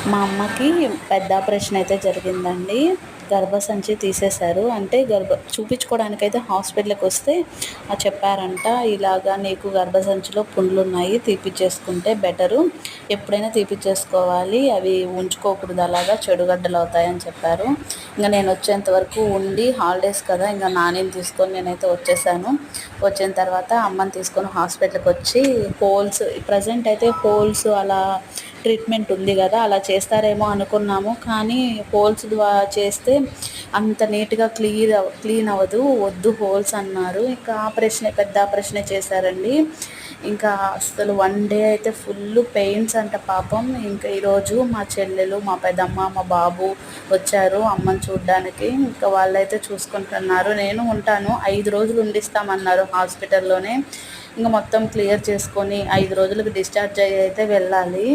మా అమ్మకి పెద్ద ఆపరేషన్ అయితే జరిగిందండి. గర్భసంచి తీసేశారు. అంటే చూపించుకోవడానికైతే హాస్పిటల్‌కి వస్తే చెప్పారంట, "ఇలాగా నీకు గర్భసంచిలో పుండ్లున్నాయి. తీపిచ్చేసుకుంటే బెటరు. ఎప్పుడైనా తీపిచ్చేసుకోవాలి. అవి ఉంచుకోకూడదు అలాగా చెడుగడ్డలవుతాయని" చెప్పారు. ఇంక నేను వచ్చేంత వరకు ఉండి హాలిడేస్ కదా! ఇంక నానిని తీసుకొని నేనైతే వచ్చేసాను. వచ్చిన తర్వాత అమ్మని తీసుకొని హాస్పిటల్‌కి వచ్చి ప్రెజెంట్ అయితే హోల్స్ అలా ట్రీట్మెంట్ ఉంది కదా! అలా చేస్తారేమో అనుకున్నాము. కానీ హోల్స్ చేస్తే అంత నీట్‌గా క్లీన్ అవ్వదు. వద్దు హోల్స్ అన్నారు. ఇంకా పెద్ద ఆపరేషనే చేశారండి. ఇంకా అసలు 1 డే అయితే ఫుల్ పెయిన్స్ అంట పాపం. ఇంకా ఈరోజు మా చెల్లెలు, మా పెద్దమ్మ, మా బాబు వచ్చారు అమ్మని చూడ్డానికి. ఇంకా వాళ్ళైతే చూసుకుంటున్నారు. నేను ఉంటాను. 5 రోజులు ఉండిస్తామన్నారు హాస్పిటల్‌లోనే. ఇంక మొత్తం క్లియర్ చేసుకొని 5 రోజులకు డిశ్చార్జ్ అయ్యి అయితే వెళ్ళాలి.